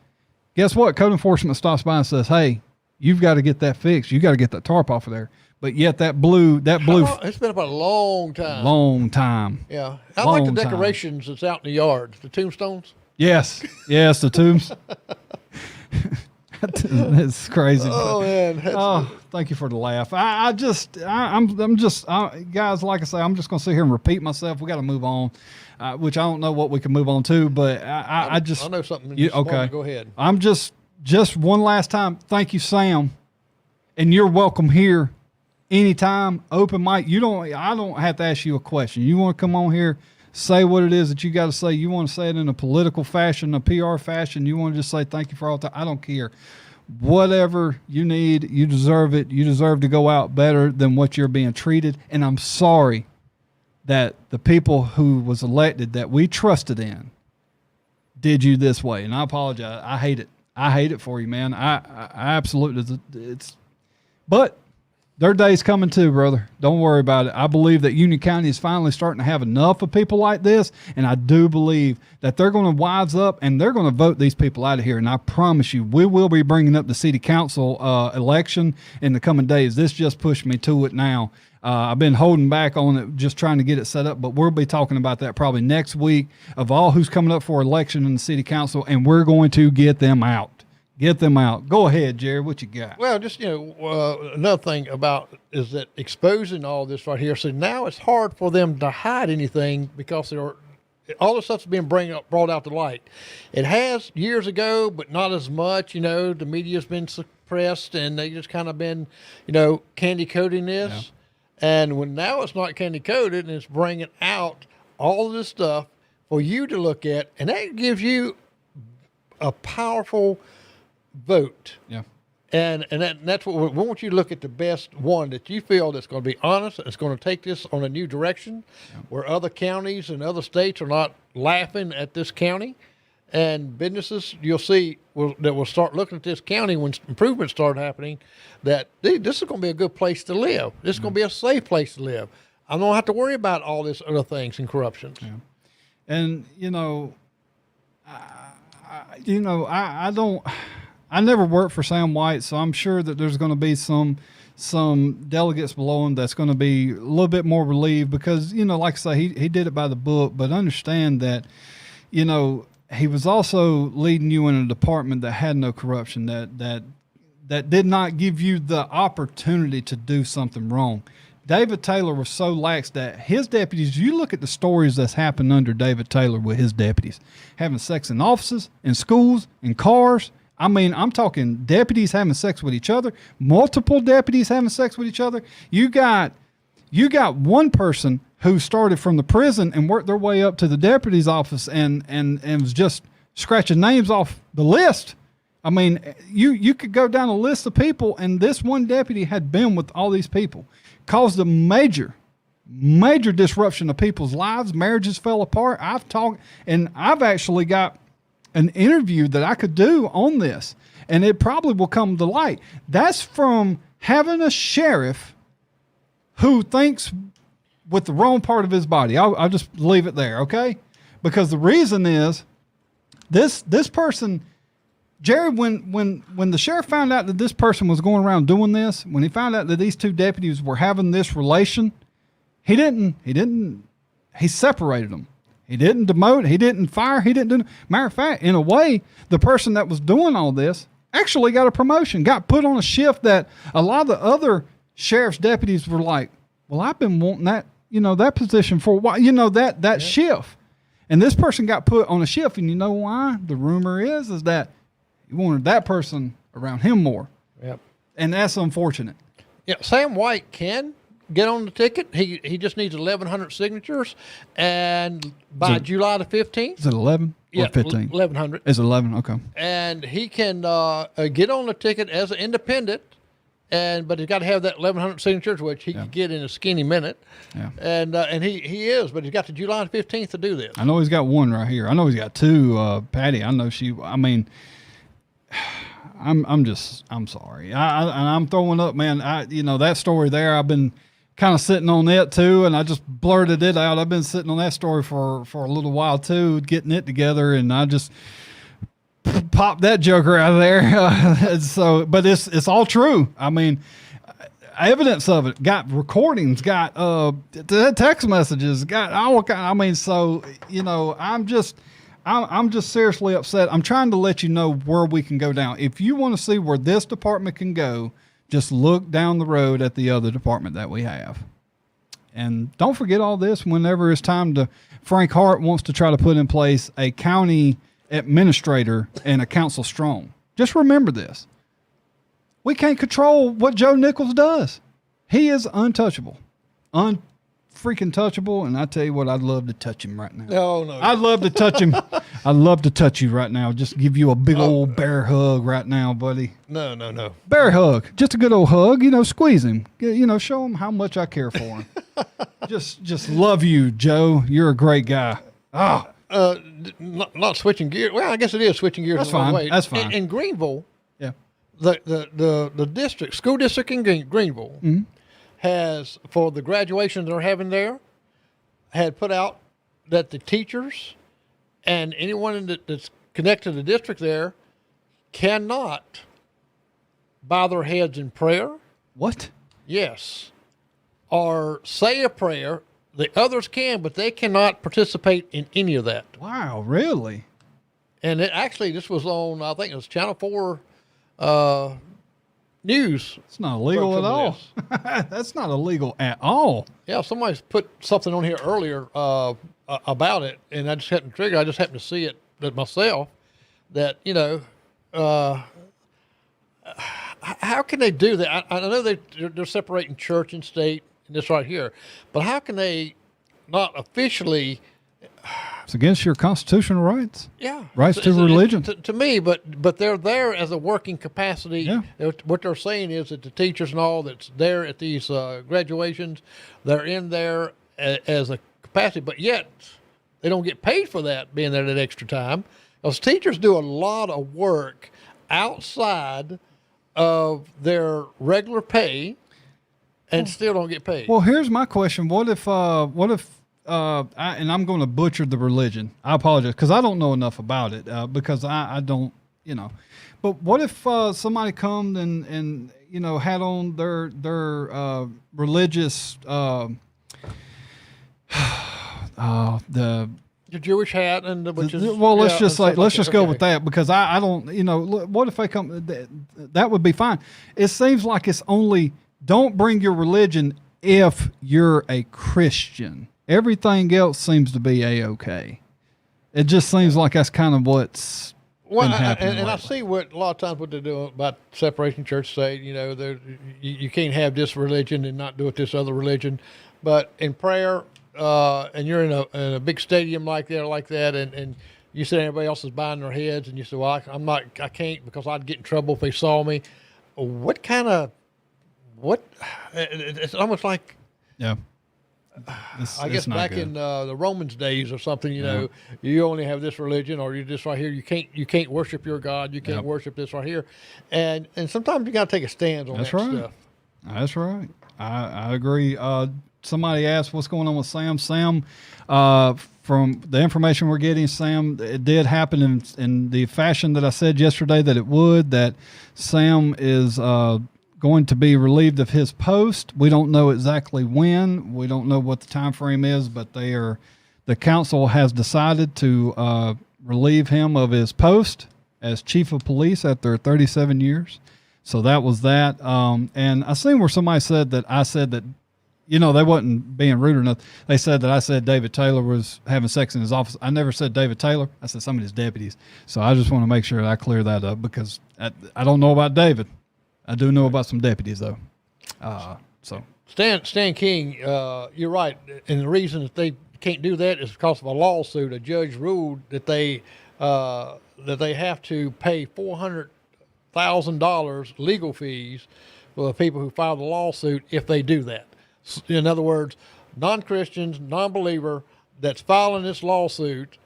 guess what? Code enforcement stops by and says, "Hey, you've got to get that fixed. You got to get that tarp off of there." But yet that blue, It's been about a long time. long time. Yeah, I like the Long time. decorations that's out in the yard. The tombstones. Yes, the tombs. It's crazy. Oh man. Thank you for the laugh. I'm just, guys, like I say, I'm just going to sit here and repeat myself. We got to move on, which I don't know what we can move on to, but I know something. Okay. Go ahead. I'm just one last time. Thank you, Sam. And you're welcome here anytime. Open mic. I don't have to ask you a question. You want to come on here, say what it is that you got to say. You want to say it in a political fashion, a PR fashion. You want to just say thank you for all the time. I don't care. Whatever you need, you deserve it. You deserve to go out better than what you're being treated. And I'm sorry that the people who was elected that we trusted in did you this way. And I apologize. I hate it. I hate it for you, man. I absolutely, but their day's coming too, brother. Don't worry about it. I believe that Union County is finally starting to have enough of people like this, and I do believe that they're going to wise up and they're going to vote these people out of here. And I promise you, we will be bringing up the city council election in the coming days. This just pushed me to it now. I've been holding back on it, just trying to get it set up, but we'll be talking about that probably next week of all who's coming up for election in the city council, and we're going to get them out. Get them out. Go ahead, Jerry. What you got? Well, just, another thing about is that exposing all this right here. So now it's hard for them to hide anything because all the stuff's being brought out to light. It has years ago, but not as much. The media's been suppressed and they just kind of been, candy coating this. Yeah. And when now it's not candy coated and it's bringing out all of this stuff for you to look at, and that gives you a powerful vote. Yeah. And that's what we want you to look at, the best one that you feel that's going to be honest, that's going to take this on a new direction, where other counties and other states are not laughing at this county. And businesses, you'll see, that will start looking at this county when improvements start happening, that this is going to be a good place to live. This is going to be a safe place to live. I don't have to worry about all these other things and corruptions. Yeah. And, I never worked for Sam White, so I'm sure that there's going to be some delegates below him that's going to be a little bit more relieved because, like I say, he did it by the book, but understand that, he was also leading you in a department that had no corruption, that did not give you the opportunity to do something wrong. David Taylor was so lax that his deputies, you look at the stories that's happened under David Taylor with his deputies, having sex in offices, in schools, in cars. I mean, I'm talking deputies having sex with each other, multiple deputies having sex with each other. You got one person who started from the prison and worked their way up to the deputy's office and was just scratching names off the list. I mean, you could go down a list of people, and this one deputy had been with all these people, caused a major disruption of people's lives. Marriages fell apart. I've actually got an interview that I could do on this, and it probably will come to light. That's from having a sheriff who thinks with the wrong part of his body. I'll just leave it there, okay? Because the reason is this person, Jerry, when the sheriff found out that this person was going around doing this, when he found out that these two deputies were having this relation, he separated them. He didn't demote, he didn't fire, he didn't do. Matter of fact, in a way, the person that was doing all this actually got a promotion, got put on a shift that a lot of the other sheriff's deputies were like, well, I've been wanting that, that position for a while, that shift. And this person got put on a shift, and you know why? The rumor is that he wanted that person around him more. Yep. And that's unfortunate. Yeah, Sam White can get on the ticket. He just needs 1,100 signatures, and by July the 15th. Is it 11 or 15? 1,100. It's 11, okay. And he can get on the ticket as an independent, but he's got to have that 1,100 signatures, which he can get in a skinny minute. Yeah. And he is, but he's got to July the 15th to do this. I know he's got one right here. I know he's got two. Patty, I know I'm sorry. I'm throwing up, man. That story there, I've been kind of sitting on it too, and I just blurted it out. I've been sitting on that story for a little while too, getting it together, and I just popped that joker out of there. But it's all true. I mean, evidence of it. Got recordings. Got text messages. Got all kind. I mean, so I'm just seriously upset. I'm trying to let you know where we can go down. If you want to see where this department can go, just look down the road at the other department that we have. And don't forget all this whenever it's time to, Frank Hart wants to try to put in place a county administrator and a council strong. Just remember this. We can't control what Joe Nichols does. He is untouchable. Freaking touchable, and I tell you what, I'd love to touch him right now. No. I'd love to touch him. I'd love to touch you right now. Just give you a big old bear hug right now, buddy. No. Bear hug. Just a good old hug. Squeeze him. Show him how much I care for him. just love you, Joe. You're a great guy. Not switching gears. Well, I guess it is switching gears. That's fine. Way. That's fine. In Greenville, yeah, the school district in Greenville. Mm-hmm. Has, for the graduation they're having there, had put out that the teachers and anyone that's connected to the district there cannot bow their heads in prayer. What? Yes. Or say a prayer. The others can, but they cannot participate in any of that. Wow, really? And this was on, I think it was Channel 4 news. It's not illegal at all. That's not illegal at all. Yeah, somebody's put something on here earlier about it, and I just hadn't triggered. I just happened to see it myself. That how can they do that? I know they're separating church and state in this right here, but how can they not officially? It's against your constitutional rights. Yeah, rights to religion. To me, but they're there as a working capacity. Yeah. What they're saying is that the teachers and all that's there at these graduations, they're in there as a capacity, but yet they don't get paid for that, being there that extra time. Those teachers do a lot of work outside of their regular pay and still don't get paid. Well, here's my question. What if and I'm going to butcher the religion. I apologize because I don't know enough about it because I don't, but what if somebody come and had on their religious, the Jewish hat and let's just go with that because I don't, what if they come, that would be fine. It seems like it's only, don't bring your religion if you're a Christian. Everything else seems to be A-okay. It just seems like that's kind of what's been happening. And I see what a lot of times what they're doing about separation church state. You can't have this religion and not do it this other religion. But in prayer, and you're in a big stadium like that, and you said everybody else is bowing their heads, and you say, well, I can't because I'd get in trouble if they saw me. It's almost like, yeah. I guess back in the Romans days or something, you only have this religion, or you're just right here. You can't worship your God. You can't worship this right here, and sometimes you got to take a stand on that stuff. That's right. I agree. Somebody asked what's going on with Sam. Sam, from the information we're getting, Sam, it did happen in the fashion that I said yesterday that it would. That Sam is going to be relieved of his post. We don't know exactly when. We don't know what the time frame is, but the council has decided to relieve him of his post as chief of police after 37 years. So that was that. And I seen where somebody said that I said that, they wasn't being rude or nothing. They said that I said David Taylor was having sex in his office. I never said David Taylor. I said some of his deputies. So I just want to make sure that I clear that up because I don't know about David. I do know about some deputies, though. So Stan King, you're right, and the reason that they can't do that is because of a lawsuit. A judge ruled that they have to pay $400,000 legal fees for the people who filed the lawsuit if they do that. In other words, non-Christians, non-believer that's filing this lawsuit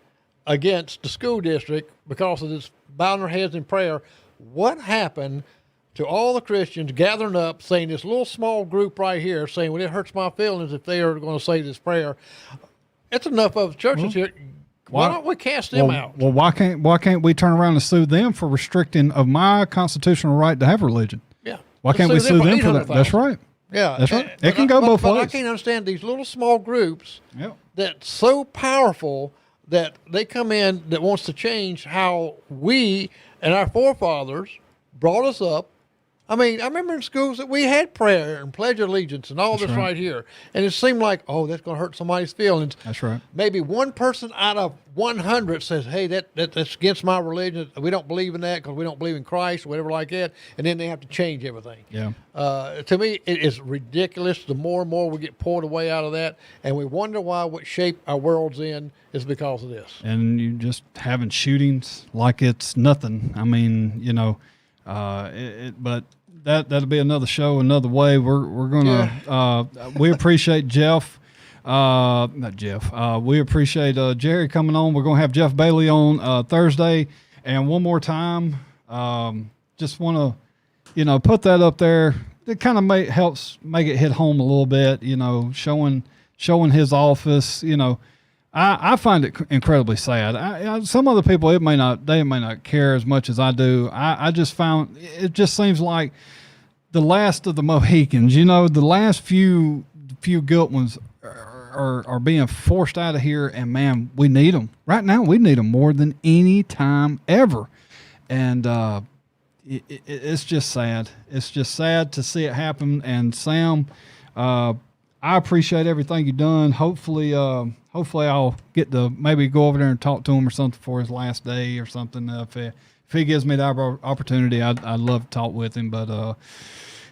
against the school district because of this bowing their heads in prayer. What happened to all the Christians gathering up, saying this little small group right here, saying, well, it hurts my feelings if they are going to say this prayer. It's enough of the churches here. Why don't we cast them out? Well, why can't we turn around and sue them for restricting of my constitutional right to have religion? Yeah. Why can't we sue them for that? That's right. Yeah. That's right. It can go both ways. I can't understand these little small groups that's so powerful that they come in that wants to change how we and our forefathers brought us up. I mean, I remember in schools that we had prayer and pledge of allegiance and all this right here. And it seemed like, oh, that's going to hurt somebody's feelings. That's right. Maybe one person out of 100 says, hey, that's against my religion. We don't believe in that because we don't believe in Christ or whatever like that. And then they have to change everything. Yeah. To me, it is ridiculous. The more and more we get pulled away out of that. And we wonder why what shape our world's in is because of this. And you just having shootings like it's nothing. I mean, but that'll be another show, another way. We're gonna we appreciate Jeff, not Jeff. We appreciate Jerry coming on. We're gonna have Jeff Bailey on Thursday, and one more time, just want to put that up there. It kind of helps make it hit home a little bit. Showing his office. I find it incredibly sad. Some other people, they may not care as much as I do. I just found it just seems like the last of the Mohicans. The last few guilt ones are being forced out of here, and man, we need them right now. We need them more than any time ever, and it's just sad. It's just sad to see it happen. And Sam, I appreciate everything you've done. Hopefully I'll get to maybe go over there and talk to him or something for his last day or something. If he gives me the opportunity, I'd love to talk with him. But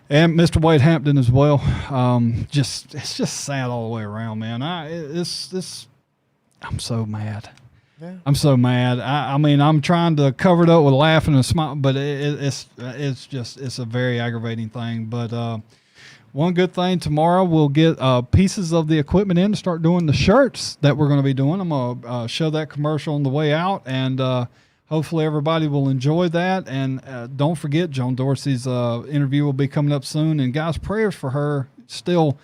and Mr. Wade Hampton as well. It's just sad all the way around, man. I'm so mad. Yeah. I'm so mad. I mean, I'm trying to cover it up with a laugh and a smile, but it's a very aggravating thing. But one good thing, tomorrow we'll get pieces of the equipment in to start doing the shirts that we're going to be doing. I'm going to show that commercial on the way out, and hopefully everybody will enjoy that. And don't forget, Joan Dorsey's interview will be coming up soon. And guys, prayers for her. Still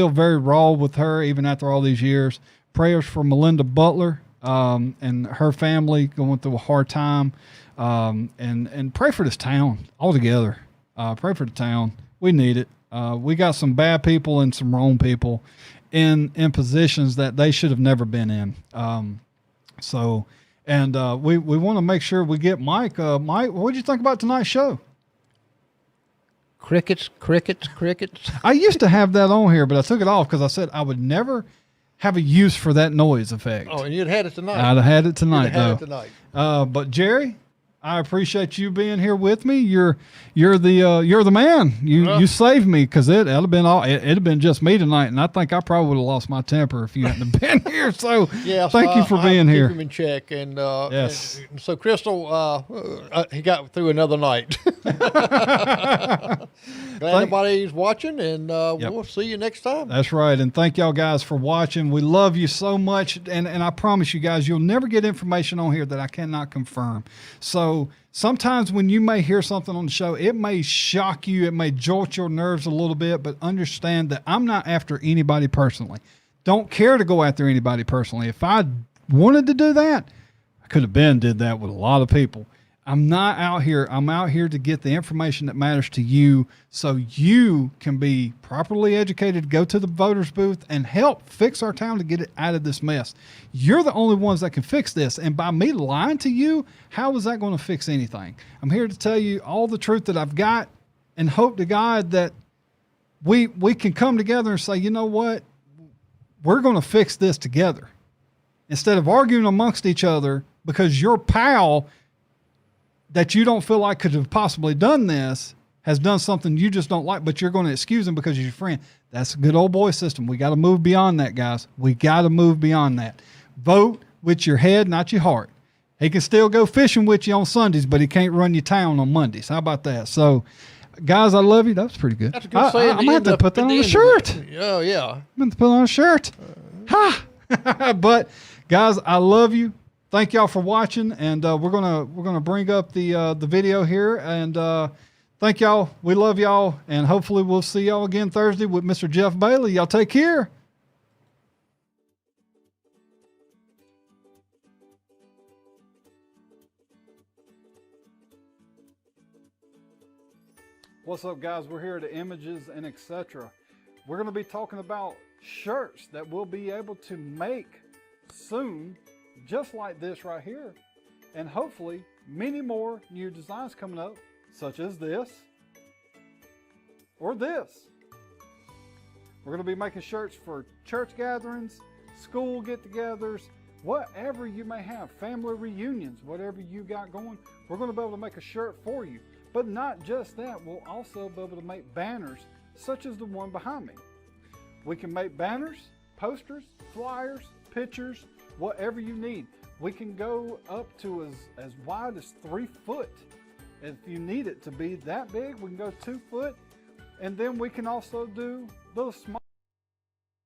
very raw with her, even after all these years. Prayers for Melinda Butler and her family going through a hard time. And pray for this town altogether. Pray for the town. We need it. We got some bad people and some wrong people in positions that they should have never been in. We want to make sure we get Mike. Mike, what did you think about tonight's show? Crickets. I used to have that on here, but I took it off because I said I would never have a use for that noise effect. Oh, and you'd had it tonight. I'd have had it tonight, But Jerry, I appreciate you being here with me. You're the man. You saved me, because it'd have been just me tonight, and I think I probably would have lost my temper if you hadn't been here. So thank you for being here. Keep him in check, and yes. And so Crystal, he got through another night. Glad everybody's watching, and we'll see you next time. That's right, and thank y'all guys for watching. We love you so much, and I promise you guys, you'll never get information on here that I cannot confirm. So sometimes when you may hear something on the show, it may shock you, it may jolt your nerves a little bit, but understand that I'm not after anybody personally. Don't care to go after anybody personally. If I wanted to do that, I could have did that with a lot of people. I'm not out here. I'm out here to get the information that matters to you, so you can be properly educated, go to the voters booth, and help fix our town to get it out of this mess. You're the only ones that can fix this. And by me lying to you, how is that going to fix anything? I'm here to tell you all the truth that I've got, and hope to God that we can come together and say, you know what? We're going to fix this together. Instead of arguing amongst each other because your pal that you don't feel like could have possibly done this has done something you just don't like, but you're going to excuse him because he's your friend. That's a good old boy system. We got to move beyond that, guys. We got to move beyond that. Vote with your head, not your heart. He can still go fishing with you on Sundays, but he can't run your town on Mondays. How about that? So, guys, I love you. That was pretty good. That's a good saying. I'm going to have to put that on a shirt. Oh, yeah. I'm going to put it on a shirt. Ha! But, guys, I love you. Thank y'all for watching, and we're gonna bring up the video here, and thank y'all. We love y'all, and hopefully we'll see y'all again Thursday with Mr. Jeff Bailey. Y'all take care. What's up, guys? We're here at Images and Etc. We're going to be talking about shirts that we'll be able to make soon, just like this right here, and hopefully many more new designs coming up, such as this or this. We're going to be making shirts for church gatherings, school get-togethers, whatever you may have, family reunions, whatever you got going. We're going to be able to make a shirt for you. But not just that, we'll also be able to make banners such as the one behind me. We can make banners, posters, flyers, pictures, whatever you need. We can go up to as wide as 3 foot. If you need it to be that big, we can go 2 foot. And then we can also do those small